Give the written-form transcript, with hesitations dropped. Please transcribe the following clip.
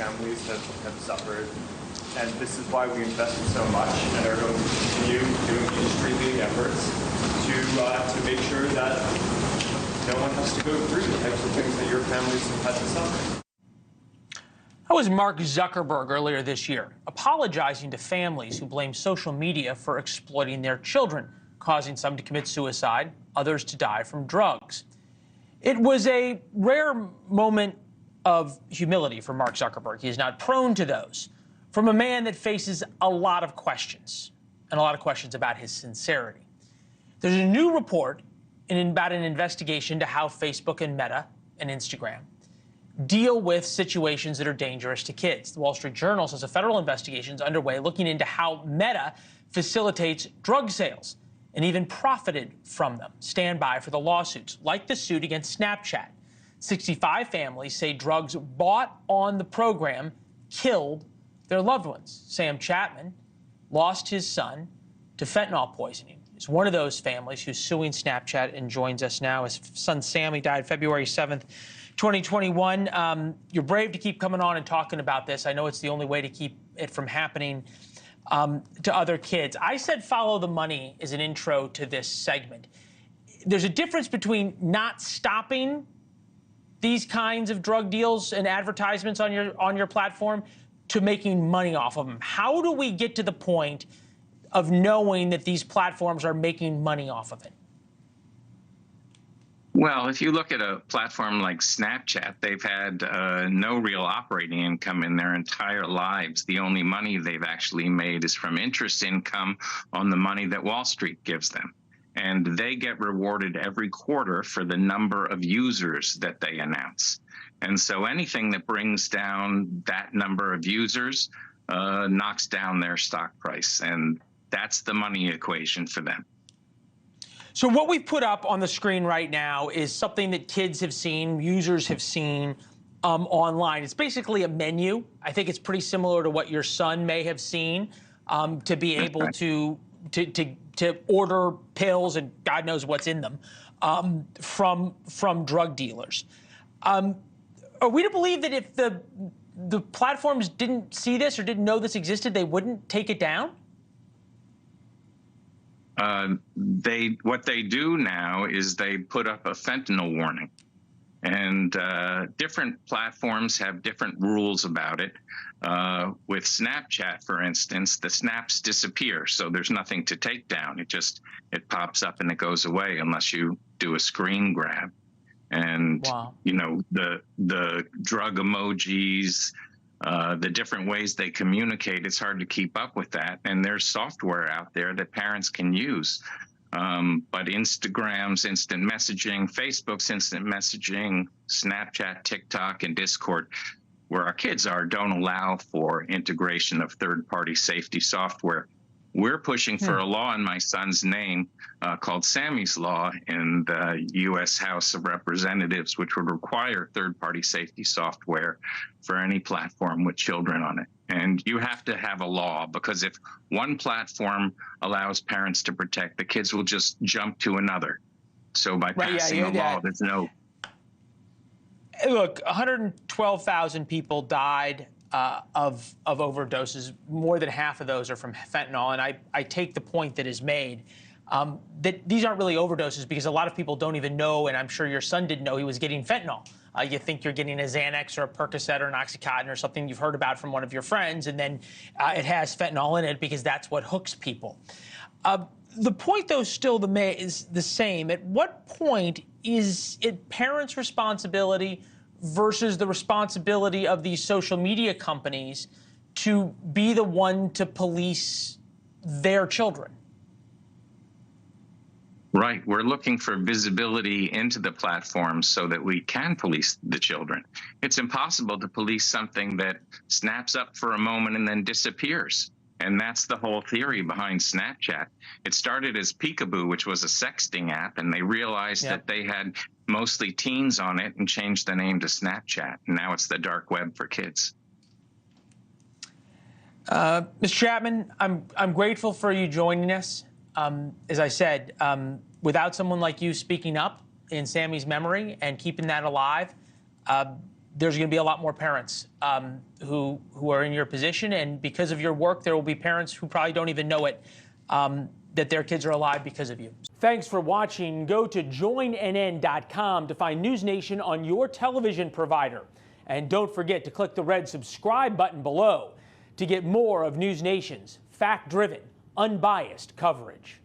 families have suffered. And this is why we invested so much and are going to continue doing industry-leading efforts to make sure that no one has to go through the types of things that your families have had to suffer. That was Mark Zuckerberg earlier this year, apologizing to families who blame social media for exploiting their children, causing some to commit suicide, others to die from drugs. It was a rare moment of humility for Mark Zuckerberg. He is not prone to those, from a man that faces a lot of questions, and a lot of questions about his sincerity. There's a new report about an investigation to how Facebook and Meta and Instagram deal with situations that are dangerous to kids. The Wall Street Journal says a federal investigation is underway looking into how Meta facilitates drug sales and even profited from them. Stand by for the lawsuits, like the suit against Snapchat. 65 families say drugs bought on the program killed their loved ones. Sam Chapman lost his son to fentanyl poisoning. He's one of those families who's suing Snapchat and joins us now. His son Sammy died February 7th, 2021. You're brave to keep coming on and talking about this. I know it's the only way to keep it from happening to other kids. I said follow the money as an intro to this segment. There's a difference between not stopping these kinds of drug deals and advertisements on your platform to making money off of them. How do we get to the point of knowing that these platforms are making money off of it? Well, if you look at a platform like Snapchat, they've had no real operating income in their entire lives. The only money they've actually made is from interest income on the money that Wall Street gives them. And they get rewarded every quarter for the number of users that they announce. And so anything that brings down that number of users knocks down their stock price. And that's the money equation for them. So what we've put up on the screen right now is something that kids have seen, users have seen online. It's basically a menu. I think it's pretty similar to what your son may have seen, to be able to order pills and God knows what's in them from drug dealers. Are we to believe that if the platforms didn't see this or didn't know this existed, they wouldn't take it down? What they do now is they put up a fentanyl warning, and different platforms have different rules about it. With Snapchat, for instance, the snaps disappear, so there's nothing to take down. It pops up and it goes away unless you do a screen grab. And wow. You know, the drug emojis, the different ways they communicate, it's hard to keep up with that. And there's software out there that parents can use. But Instagram's instant messaging, Facebook's instant messaging, Snapchat, TikTok, and Discord, where our kids are, don't allow for integration of third-party safety software. We're pushing for a law in my son's name called Sammy's Law in the U.S. House of Representatives, which would require third-party safety software for any platform with children on it. And you have to have a law, because if one platform allows parents to protect, the kids will just jump to another. So by passing a law, there's no... Look, 112,000 people died of overdoses. More than half of those are from fentanyl. And I take the point that is made that these aren't really overdoses, because a lot of people don't even know, and I'm sure your son didn't know he was getting fentanyl. You think you're getting a Xanax or a Percocet or an Oxycontin or something you've heard about from one of your friends, and then it has fentanyl in it because that's what hooks people. The point, though, still is the same. At what point is it parents' responsibility versus the responsibility of these social media companies to be the one to police their children? Right. We're looking for visibility into the platforms so that we can police the children. It's impossible to police something that snaps up for a moment and then disappears. And that's the whole theory behind Snapchat. It started as Peekaboo, which was a sexting app, and they realized that they had mostly teens on it and changed the name to Snapchat. And now it's the dark web for kids. Mr. Chapman, I'm grateful for you joining us. As I said, without someone like you speaking up in Sammy's memory and keeping that alive, there's going to be a lot more parents who are in your position, and because of your work, there will be parents who probably don't even know it, that their kids are alive because of you. Thanks for watching. Go to joinnn.com to find NewsNation on your television provider. And don't forget to click the red subscribe button below to get more of NewsNation's fact-driven, unbiased coverage.